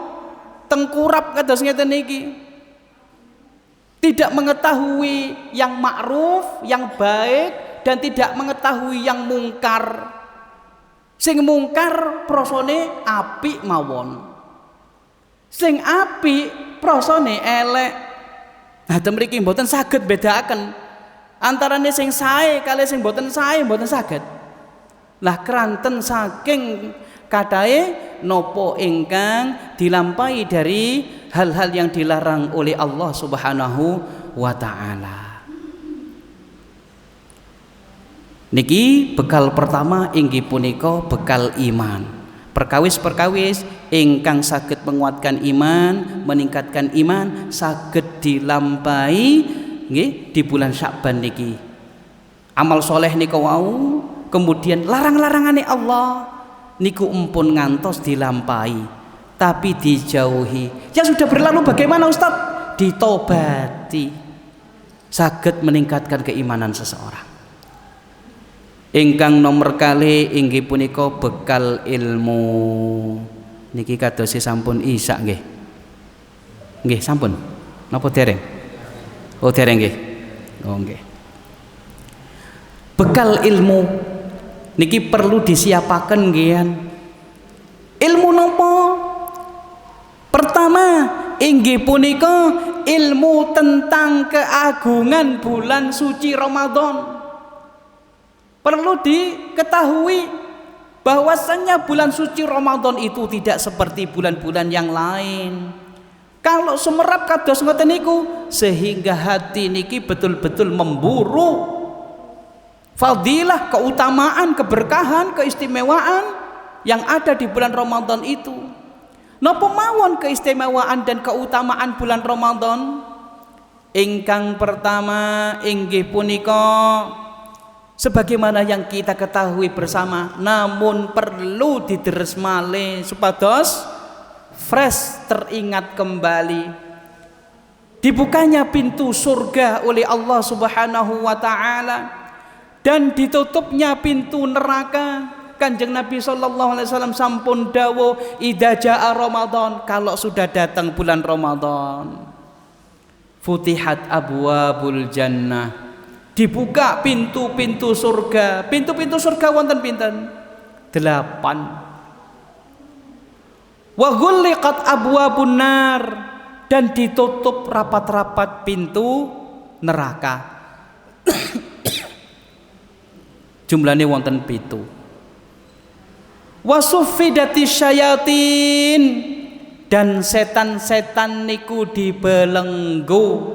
[SPEAKER 1] tengkurap kados ngeten niki, tidak mengetahui yang ma'ruf, yang baik, dan tidak mengetahui yang mungkar. Sing mungkar prosone apik mawon, sing apik prosone elek. Nah temriki mboten saged bedakaken antarane sing sae kali sing mboten sae, mboten saged. Lah keranten saking katahe nopo ingkang dilampahi dari hal-hal yang dilarang oleh Allah Subhanahu wa taala. Niki bekal pertama inggih punika bekal iman. Perkawis-perkawis ingkang saged menguatkan iman, meningkatkan iman, saged dilampahi nggih di bulan Sya'ban niki. Amal soleh niku wau, kemudian larang-larangane Allah niku empun ngantos dilampahi, tapi dijauhi. Yang sudah berlalu bagaimana Ustaz? Ditobati, saged meningkatkan keimanan seseorang. Ingkang nomor kali inggih punika bekal ilmu. Niki kados sampun isak nggih. Nggih sampun. Napa dereng? Oh dereng nggih. Oh nggih. Bekal ilmu niki perlu disiapaken nggih. Ilmu napa? Pertama inggih punika ilmu tentang keagungan bulan suci Ramadan. Perlu diketahui bahwasannya bulan suci Ramadan itu tidak seperti bulan-bulan yang lain. Kalau sumerap kados ngoten niku, sehingga hati niki betul-betul memburu fadilah, keutamaan, keberkahan, keistimewaan yang ada di bulan Ramadan itu. Napa mawon keistimewaan dan keutamaan bulan Ramadan? Ingkang pertama inggih punika sebagaimana yang kita ketahui bersama, namun perlu dideres malih supados fresh teringat kembali. Dibukanya pintu surga oleh Allah Subhanahu wa taala dan ditutupnya pintu neraka. Kanjeng Nabi sallallahu alaihi wasallam sampun dawuh, idza jaa Ramadan, kalau sudah datang bulan Ramadan, futihat abwabul jannah, dibuka pintu-pintu surga. Pintu-pintu surga wonten pinten? 8. Wa ghulliqat abwabun nar, dan ditutup rapat-rapat pintu neraka. Jumlahnya wonten 7. Wa suffidati syayatin, dan setan-setan niku dibelenggu.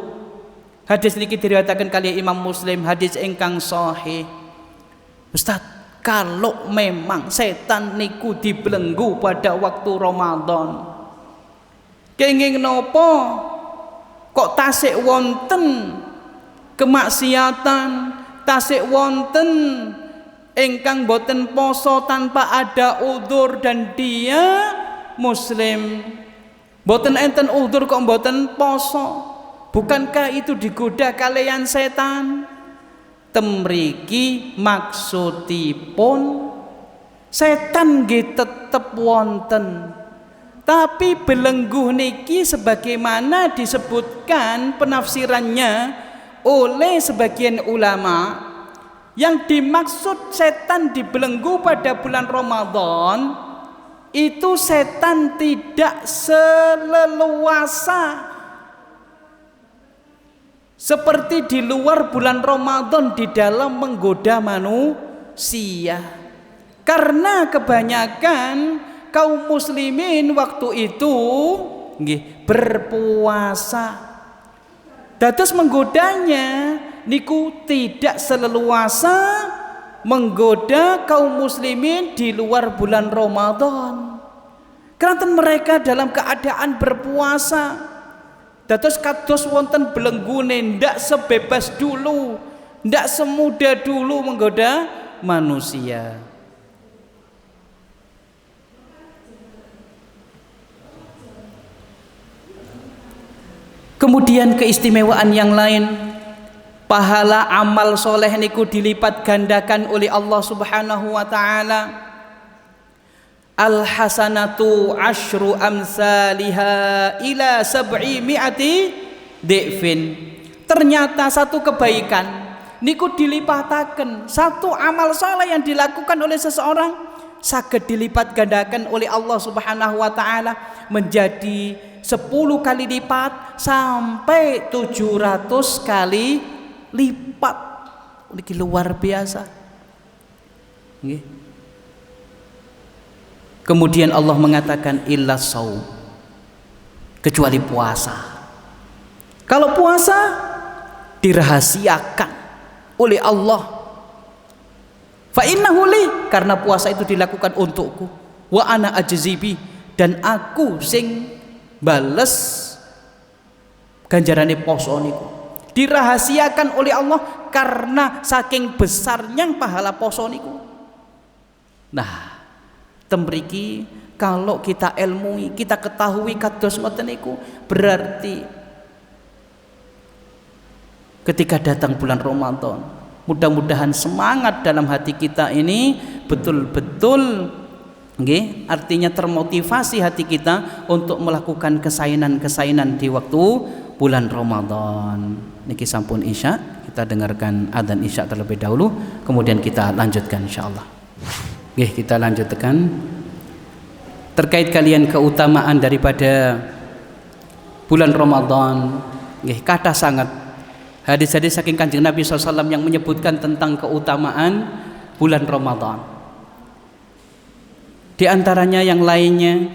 [SPEAKER 1] Hadis niki diriwayatkan kali Imam Muslim, hadis ingkang sahih. Ustaz, kalau memang setan niku dibelenggu pada waktu Ramadan, kenging nopo kok tasik wonten kemaksiatan, tasik wonten ingkang boten poso tanpa ada udzur, dan dia muslim, boten enten udzur kok boten poso. Bukankah itu digoda kalian setan? Temriki maksudipun setan nggih tetep wonten, tapi belenggu niki sebagaimana disebutkan penafsirannya oleh sebagian ulama, yang dimaksud setan dibelenggu pada bulan Ramadan itu setan tidak seleluasa seperti di luar bulan Ramadan di dalam menggoda manusia. Karena kebanyakan kaum muslimin waktu itu berpuasa, dados menggodanya niku tidak seleluasa menggoda kaum muslimin di luar bulan Ramadan. Karena mereka dalam keadaan berpuasa, dados kados wonten belenggune ndak sebebas dulu, ndak semudah dulu menggoda manusia. Kemudian keistimewaan yang lain, pahala amal soleh niku dilipat gandakan oleh Allah Subhanahu wa taala. Al hasanatu asyru amsalha ila sab'i mi'ati dhifin. Ternyata satu kebaikan niku dilipataken, satu amal soleh yang dilakukan oleh seseorang saged dilipat gandakan oleh Allah Subhanahu wa taala menjadi 10 kali lipat sampai 700 kali lipat. Ini luar biasa. Kemudian Allah mengatakan illa shaum, kecuali puasa. Kalau puasa dirahasiakan oleh Allah, fa innahu li, karena puasa itu dilakukan untukku, wa ana ajzibi, dan aku sing bales ganjarane poso niku. Dirahasiakan oleh Allah karena saking besarnya pahala poso niku. Nah, temriki kalau kita ilmui, kita ketahui kados ngoten niku, berarti ketika datang bulan Ramadan, mudah-mudahan semangat dalam hati kita ini betul-betul artinya termotivasi hati kita untuk melakukan kesainan-kesainan di waktu bulan Ramadan. Niki sampun isya, kita dengarkan adzan isya terlebih dahulu, kemudian kita lanjutkan insyaallah. Kita lanjutkan terkait kalian keutamaan daripada bulan Ramadan. Kata sangat hadis-hadis saking Kanjeng Nabi SAW yang menyebutkan tentang keutamaan bulan Ramadan. Di antaranya yang lainnya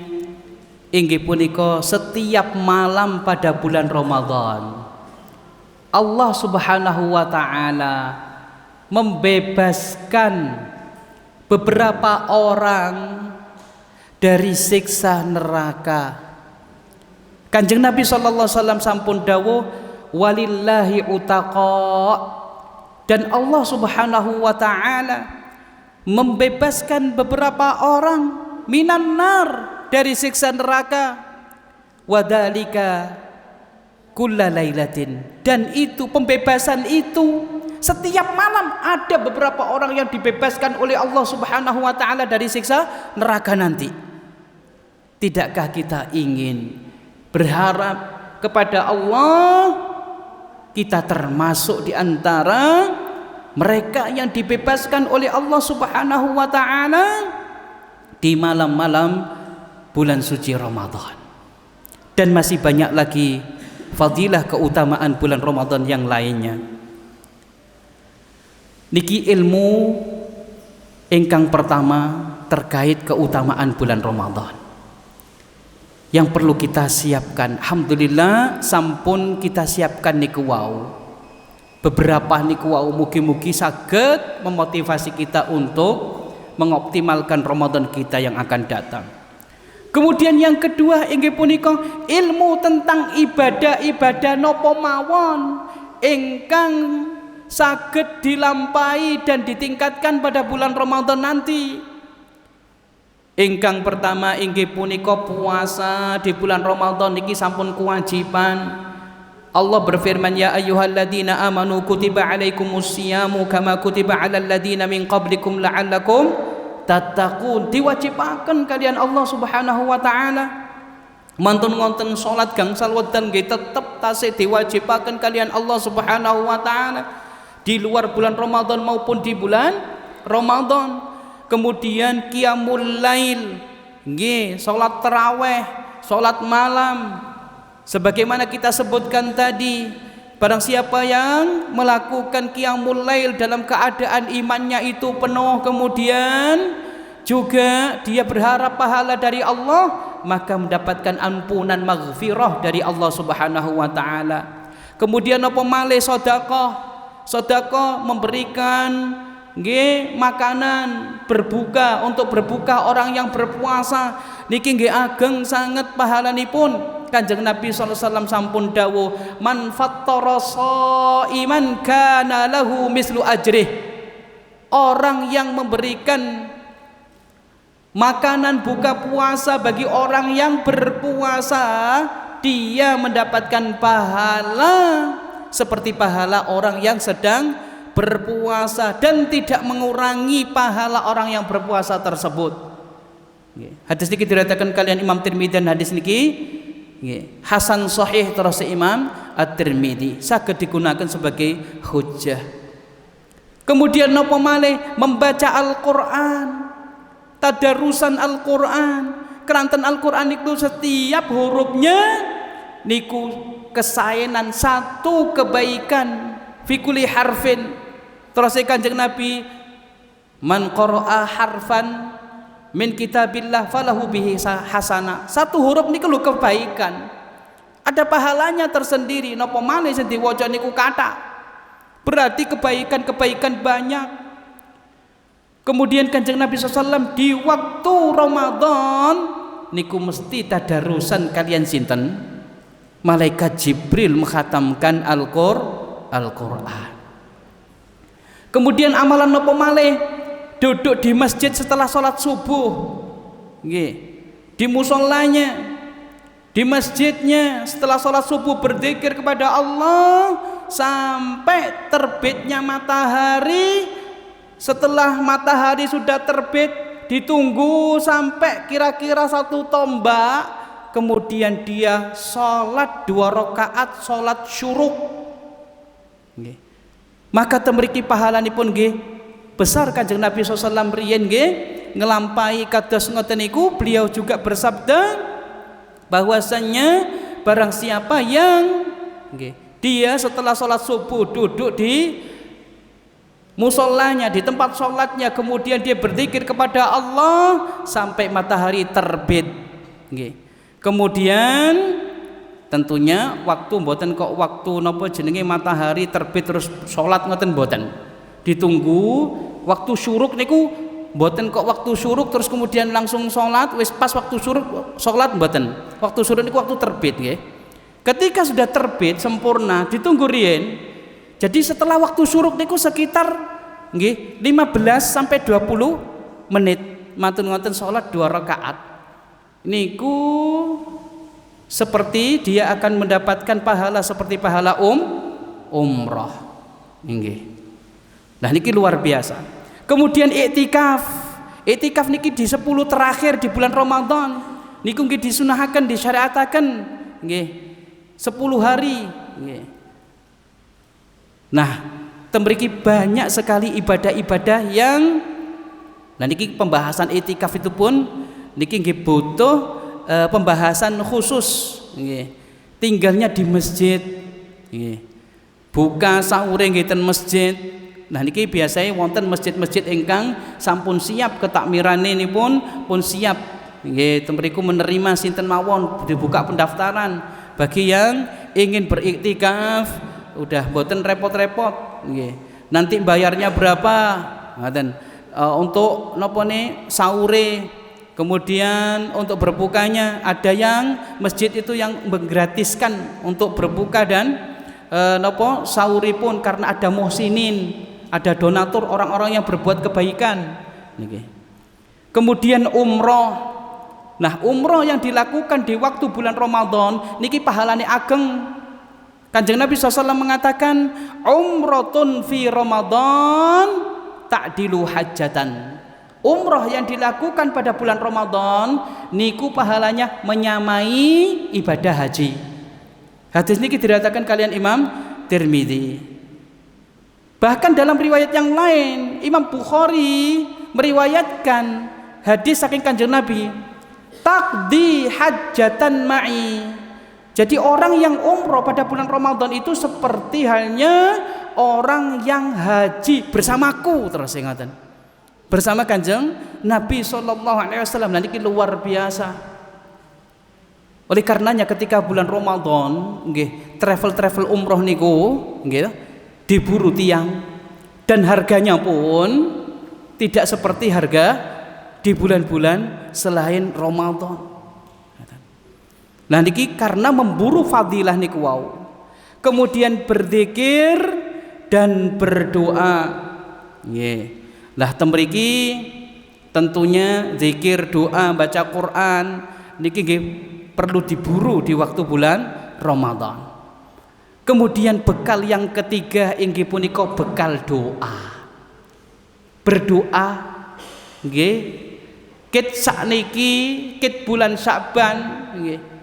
[SPEAKER 1] inggih punika setiap malam pada bulan Ramadan Allah Subhanahu wa taala membebaskan beberapa orang dari siksa neraka. Kanjeng Nabi sallallahu alaihi wasallam sampun dawuh walillahi utaqa, dan Allah Subhanahu wa taala membebaskan beberapa orang minan nar, dari siksa neraka, wadalika kulla lailatin, dan itu pembebasan itu setiap malam ada beberapa orang yang dibebaskan oleh Allah Subhanahu wa taala dari siksa neraka nanti. Tidakkah kita ingin berharap kepada Allah kita termasuk di antara mereka yang dibebaskan oleh Allah Subhanahu wa taala di malam-malam bulan suci Ramadan? Dan masih banyak lagi fadilah keutamaan bulan Ramadan yang lainnya. Niki ilmu ingkang pertama terkait keutamaan bulan Ramadan yang perlu kita siapkan. Alhamdulillah sampun kita siapkan niku wau. Beberapa niku wau mugi-mugi saged memotivasi kita untuk mengoptimalkan Ramadan kita yang akan datang. Kemudian yang kedua inggih punika ilmu tentang ibadah-ibadah napa mawon ingkang saged dilampahi dan ditingkatkan pada bulan Ramadan nanti. Ingkang pertama inggih punika puasa di bulan Ramadan niki sampun kewajiban. Allah berfirman, ya ayyuhalladzina amanu kutiba alaikumusyiyamu kama kutiba alal ladzina min qablikum la'allakum tattaqun. Diwajibaken kalian Allah Subhanahu wa taala mantun ngonten salat gangsal wedan nggih tetep tasih diwajibaken kalian Allah Subhanahu wa taala di luar bulan Ramadan maupun di bulan Ramadan. Kemudian qiyamul lail nggih, salat tarawih, salat malam. Sebagaimana kita sebutkan tadi, barang siapa yang melakukan qiyamul lail dalam keadaan imannya itu penuh, kemudian juga dia berharap pahala dari Allah, maka mendapatkan ampunan maghfirah dari Allah Subhanahu wa taala. Kemudian apa malih sedekah? Sedekah memberikan nggih makanan berbuka untuk berbuka orang yang berpuasa niki nggih ageng sanget pahalanipun. Kanjeng Nabi sallallahu alaihi wasallam sampun dawuh, man fattara shaiman kana lahu mislu ajrih. Orang yang memberikan makanan buka puasa bagi orang yang berpuasa, dia mendapatkan pahala seperti pahala orang yang sedang berpuasa dan tidak mengurangi pahala orang yang berpuasa tersebut. Hadis niki diriwayatkan kalian Imam Tirmidzi dan hadis niki hasan sahih terus Imam At-Tirmidzi, saged digunakan sebagai hujjah. Kemudian napa malih? Membaca Al-Qur'an, tadarusan Al-Qur'an. Keranten Al-Qur'an itu setiap hurufnya niku kesaenan satu kebaikan fi kulli harfin. Terus Kanjeng Nabi, man qara'a harfan min kitabillah falahu bihi hasanah. Satu huruf niku lho kebaikan, ada pahalanya tersendiri. Napa malih sing diwaca niku kathah, berarti kebaikan-kebaikan banyak. Kemudian Kanjeng Nabi SAW di waktu Ramadan niku mesti tadarusan kalian sinten? Malaikat Jibril menghatamkan Al-Qur'an. Kemudian amalan napa malih? Duduk di masjid setelah sholat subuh, nggih, di musolanya, di masjidnya setelah sholat subuh berzikir kepada Allah sampai terbitnya matahari. Setelah matahari sudah terbit, ditunggu sampai kira-kira 1 tombak, kemudian dia sholat 2 rakaat sholat syuruk, nggih. Maka temriki pahalanipun nggih besar. Kanjeng Nabi SAW riyen nggih ngelampai kados ngoten niku, beliau juga bersabda bahwasannya barang siapa yang nggih dia setelah sholat subuh duduk di musolanya, di tempat sholatnya, kemudian dia berzikir kepada Allah sampai matahari terbit, nggih. Kemudian tentunya waktu mboten kok waktu napa jenenge matahari terbit terus sholat ngoten mboten. Ditunggu waktu syuruk niku mboten kok waktu syuruk terus kemudian langsung sholat, wis pas waktu syuruk sholat mboten. Waktu syuruk niku waktu terbit nggih. Ketika sudah terbit sempurna ditunggu riyen. Jadi setelah waktu syuruk niku sekitar nggih 15 sampai 20 menit mantun ngoten sholat 2 rakaat. Niku seperti dia akan mendapatkan pahala seperti pahala umrah, nggih. Nah niki luar biasa. Kemudian iktikaf niki di 10 terakhir di bulan Ramadan niku nggih disunahaken, disyariataken nggih 10 hari, nggih. Nah temriki banyak sekali ibadah-ibadah yang niki pembahasan iktikaf itu pun niki nggih butuh pembahasan khusus, nggih. Tinggalnya di masjid, nggih. Buka sahure nggih ten masjid. Nah niki biasanya wonten masjid-masjid ingkang sampun siap ketakmirane nipun pun siap, nggih. Temriku menerima sinten mawon, dibuka pendaftaran bagi yang ingin beriktikaf, udah mboten repot-repot, nggih. Nanti bayarnya berapa? Ngaten. Untuk napa ne sahure. Kemudian untuk berbukanya ada yang masjid itu yang menggratiskan untuk berbuka dan napa sahuripun karena ada muhsinin, ada donatur orang-orang yang berbuat kebaikan niki. Kemudian umroh. Nah, umroh yang dilakukan di waktu bulan Ramadan niki pahalane ageng. Kanjeng Nabi SAW mengatakan, umratun fi Ramadan ta'dilu hajjatan. Umrah yang dilakukan pada bulan Ramadan niku pahalanya menyamai ibadah haji. Hadis niki diriwayatkan kalian Imam Tirmidzi. Bahkan dalam riwayat yang lain Imam Bukhari meriwayatkan hadis saking Kanjeng Nabi, taqdi hajjatan ma'i. Jadi orang yang umroh pada bulan Ramadan itu seperti halnya orang yang haji bersamaku, terus ingatan bersama Kanjeng Nabi SAW. Nanti luar biasa. Oleh karenanya ketika bulan Ramadan travel umroh niku diburu tiang, dan harganya pun tidak seperti harga di bulan-bulan selain Ramadan. Nah niki karena memburu fadilah niku wau, kemudian berzikir dan berdoa. Lah temriki tentunya zikir, doa, baca Quran niki perlu diburu di waktu bulan Ramadan. Kemudian bekal yang ketiga inggih punika bekal doa. Berdoa nggih kit sakniki kit bulan Sya'ban nggih.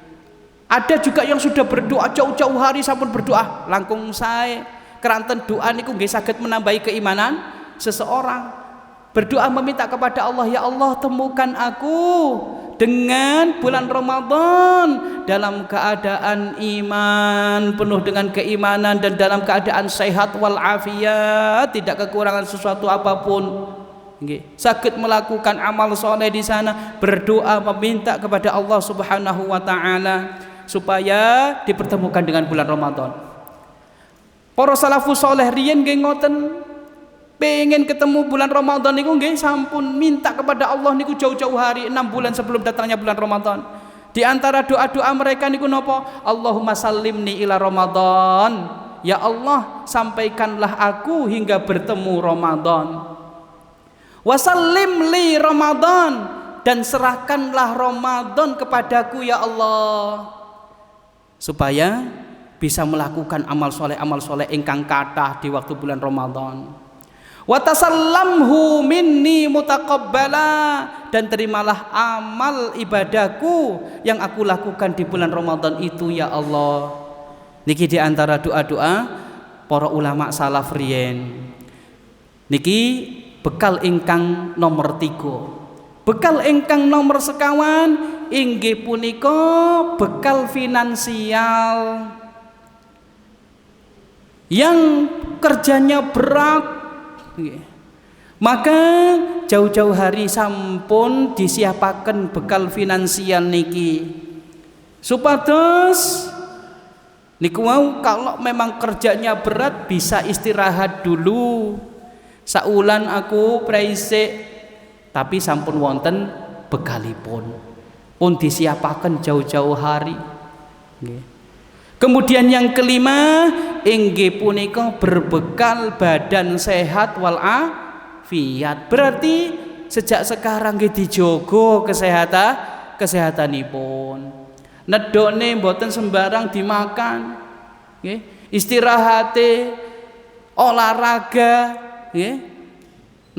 [SPEAKER 1] Ada juga yang sudah berdoa jauh-jauh hari sampun berdoa langkung sae. Keranten doa niku nggih saged menambahi keimanan seseorang. Berdoa meminta kepada Allah, ya Allah temukan aku dengan bulan Ramadan dalam keadaan iman, penuh dengan keimanan dan dalam keadaan sehat wal afiat, tidak kekurangan sesuatu apapun. Sakit melakukan amal soleh di sana, berdoa meminta kepada Allah Subhanahu wa taala supaya dipertemukan dengan bulan Ramadan. Para salafus soleh riyen nggih ngoten, pengen ketemu bulan Ramadan niku nggih sampun minta kepada Allah niku jauh-jauh hari 6 bulan sebelum datangnya bulan Ramadan. Di antara doa-doa mereka niku napa? Allahumma sallimni ila Ramadan. Ya Allah, sampaikanlah aku hingga bertemu Ramadan. Wasallim li Ramadan, dan serahkanlah Ramadan kepadaku ya Allah, supaya bisa melakukan amal soleh ingkang kathah di waktu bulan Ramadan. Wa tasallamhu minni mutaqabbala, dan terimalah amal ibadahku yang aku lakukan di bulan Ramadan itu ya Allah. Niki di antara doa-doa para ulama salaf riyen. Niki bekal ingkang nomor 3. Bekal ingkang nomor sekawan inggih punika bekal finansial yang kerjanya berat. Maka jauh-jauh hari sampun disiapaken bekal finansial niki supados niku mau kalau memang kerjanya berat bisa istirahat dulu. Saulan aku praisik, tapi sampun wonten bekalipun pun disiapaken jauh-jauh hari. Kemudian yang kelima inggih punika berbekal badan sehat wal afiat. Berarti sejak sekarang nggih dijogo kesehatanipun. Nedone mboten sembarang dimakan. Nggih, istirahate, olahraga,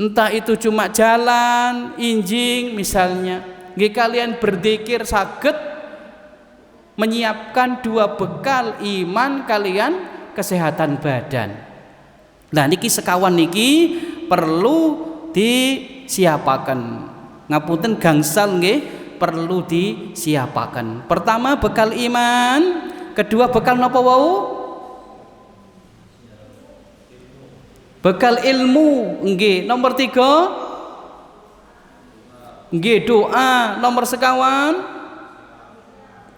[SPEAKER 1] entah itu cuma jalan, injing misalnya. Nggih kalian berzikir saged menyiapkan 2 bekal iman kalian kesehatan badan. Nah niki sekawan niki perlu disiapaken. Ngapunten gangsal nggih perlu disiapaken. Pertama bekal iman, kedua bekal napa wau? Bekal ilmu nggih, nomor 3 nggih doa, nomor sekawan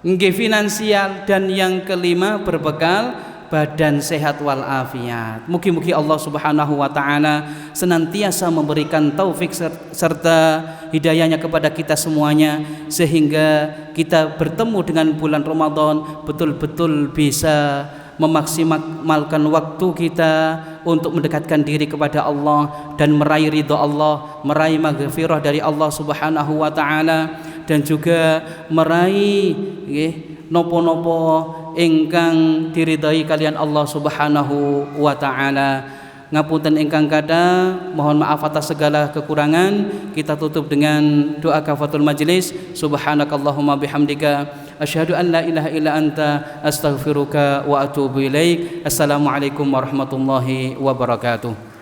[SPEAKER 1] nggih finansial, dan yang kelima berbekal badan sehat wal afiat. Mugi-mugi Allah Subhanahu wa taala senantiasa memberikan taufik serta hidayahnya kepada kita semuanya, sehingga kita bertemu dengan bulan Ramadan betul-betul bisa memaksimalkan waktu kita untuk mendekatkan diri kepada Allah dan meraih ridha Allah, meraih maghfirah dari Allah Subhanahu wa taala, dan juga meraih nopo-nopo ingkang diridhai kalian Allah Subhanahu wa taala. Ngapunten ingkang kada, mohon maaf atas segala kekurangan. Kita tutup dengan doa kafatul majlis. Subhanakallahumma bihamdika asyhadu an la ilaha illa anta astaghfiruka wa atubu ilaik. Assalamualaikum warahmatullahi wabarakatuh.